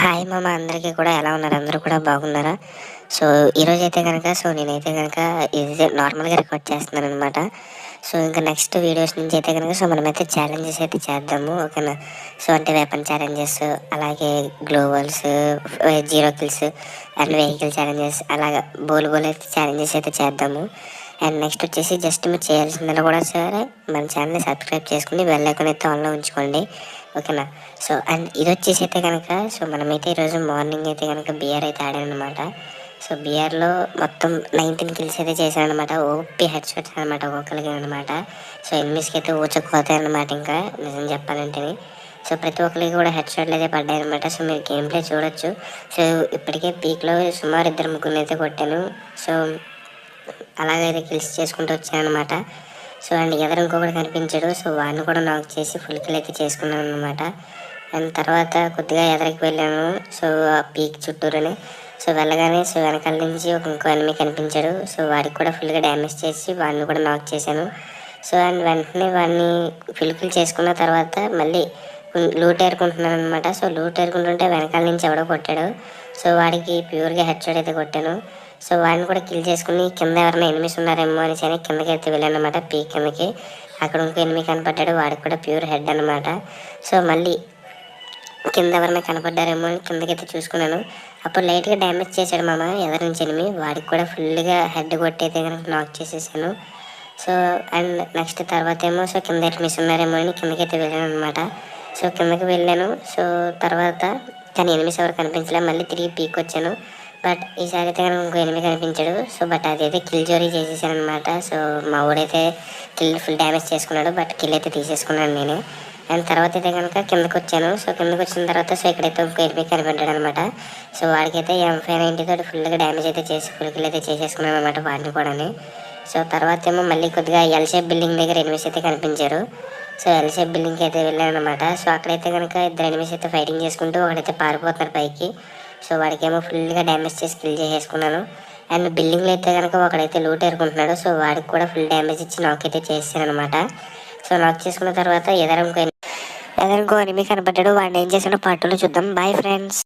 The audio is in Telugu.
హాయ్ మామ, అందరికీ కూడా ఎలా ఉన్నారు? అందరూ కూడా బాగున్నారా? సో ఈరోజైతే కనుక నేనైతే కనుక ఇది నార్మల్గా రికార్డ్ చేస్తున్నాను అనమాట. సో ఇంకా నెక్స్ట్ వీడియోస్ నుంచి అయితే కనుక మనమైతే ఛాలెంజెస్ అయితే చేద్దాము, ఓకేనా? సో అంటే వెపన్ ఛాలెంజెస్, అలాగే గ్లోవల్స్, zero kills and vehicle challenges, అలాగా బోల్ అయితే ఛాలెంజెస్ అయితే చేద్దాము. అండ్ నెక్స్ట్ వచ్చేసి జస్ట్ మీరు చేయాల్సిందని కూడా సరే మన ఛానల్ని సబ్స్క్రైబ్ చేసుకుని బెల్ ఐకాన్ అయితే ఆన్లో ఉంచుకోండి, ఓకేనా? సో అండ్ ఇది వచ్చేసి అయితే కనుక మనమైతే ఈరోజు మార్నింగ్ అయితే కనుక బిఆర్ అయితే ఆడానమాట. సో బిఆర్లో మొత్తం 19 కిల్స్ అయితే చేశాను అనమాట. ఓపీ హెడ్ షాట్స్ అనమాట ఒక్కొక్కరికి అనమాట. సో ఎనిమిస్కి అయితే ఊచకపోతాయి అనమాట, ఇంకా నిజం చెప్పాలంటే. సో ప్రతి ఒక్కరికి కూడా హెడ్ షాట్లు అయితే పడ్డాయి అనమాట. సో మీరు గేమ్ ప్లే చూడొచ్చు. సో ఇప్పటికే పీక్లో సుమారు 2-3 అయితే కొట్టాను. సో అలాగైతే కిల్స్ చేసుకుంటూ వచ్చాను అనమాట. సో అండ్ ఎదురు ఇంకొకటి కనిపించాడు. సో వాడిని కూడా నాక్ చేసి ఫుల్ కిల్ అయితే చేసుకున్నాను అనమాట. అండ్ తర్వాత కొద్దిగా ఎదరికి వెళ్ళాను. సో ఆ పీక్ చుట్టూరని సో వెళ్ళగానే సో వెనకాల నుంచి ఇంకో ఎనిమి కనిపించాడు. సో వాడికి కూడా ఫుల్గా డ్యామేజ్ చేసి వాడిని కూడా నాక్ చేశాను. సో అండ్ వెంటనే వాడిని ఫుల్ కిల్ చేసుకున్న తర్వాత మళ్ళీ లూట్ ఏరుకుంటున్నాను అనమాట. సో లూట్ ఏరుకుంటుంటే వెనకాల నుంచి ఎవడో కొట్టాడు. సో వాడికి ప్యూర్గా హెడ్ షాట్ అయితే కొట్టాను. సో వాడిని కూడా కిల్ చేసుకుని కింద ఎవరైనా ఎనిమిస్ ఉన్నారేమో అనేసి అని కిందకి అయితే వెళ్ళాను అనమాట, పీక్ కిందకి. అక్కడ ఇంకో ఎనిమి కనపడ్డాడు, వాడికి కూడా ప్యూర్ హెడ్ అనమాట. సో మళ్ళీ కింద ఎవరైనా కనపడ్డారేమో అని కిందకైతే చూసుకున్నాను. అప్పుడు లైట్గా డ్యామేజ్ చేశాడు మామ ఎదరి నుంచి ఎనిమి. వాడికి కూడా ఫుల్గా హెడ్ కొట్టయితే కనుక నాక్ చేసేసాను. సో అండ్ నెక్స్ట్ తర్వాత ఏమో సో కింద ఎనిమిస్ ఉన్నారేమో అని కిందకైతే వెళ్ళాను అనమాట. సో కిందకి వెళ్ళాను. సో తర్వాత కానీ ఎనిమిస్ ఎవరు కనిపించలే. మళ్ళీ తిరిగి పీక్ వచ్చాను. బట్ ఈసారి అయితే కనుక ఇంకో ఎనిమిది కనిపించాడు. సో బట్ అదైతే కిల్ జోరీ చేసేసాను అనమాట. సో మా ఊడైతే కిల్ ఫుల్ డ్యామేజ్ చేసుకున్నాడు, బట్ కిల్ అయితే తీసేసుకున్నాను నేనే. అండ్ తర్వాత అయితే కనుక కిందకి వచ్చాను. సో కిందకి వచ్చిన తర్వాత సో ఇక్కడైతే ఇంకో ఎనిమిది కనిపెట్టాడు అనమాట. సో వాడికైతే M590 తోటి ఫుల్గా డ్యామేజ్ అయితే చేసి ఫుల్ కిల్ అయితే చేసేసుకున్నాను అనమాట వాడిని కూడా. సో తర్వాత ఏమో మళ్ళీ కొద్దిగా ఎల్ షేప్ బిల్డింగ్ దగ్గర ఎనిమిస్ అయితే కనిపించారు. సో ఎల్ షేప్ బిల్డింగ్కి అయితే వెళ్ళాను అనమాట. సో అక్కడైతే కనుక ఇద్దరు ఎనిమిస్ అయితే ఫైటింగ్ చేసుకుంటూ ఒకడైతే పారిపోతున్నారు పైకి. సో వాడికేమో ఫుల్గా డ్యామేజ్ చేసి కిల్ చేసేసుకున్నాను. అండ్ బిల్డింగ్లో అయితే కనుక ఒకడైతే లూట్ ఏరుకుంటున్నాడు. సో వాడికి కూడా ఫుల్ డ్యామేజ్ ఇచ్చి నాక్ అయితే చేసాను అనమాట. సో నాక్ చేసుకున్న తర్వాత ఎదరంకో ఎనిమి కనపడ్డాడు. వాడిని ఏం చేశాడో పార్ట్ 2లో చూద్దాం. Bye friends.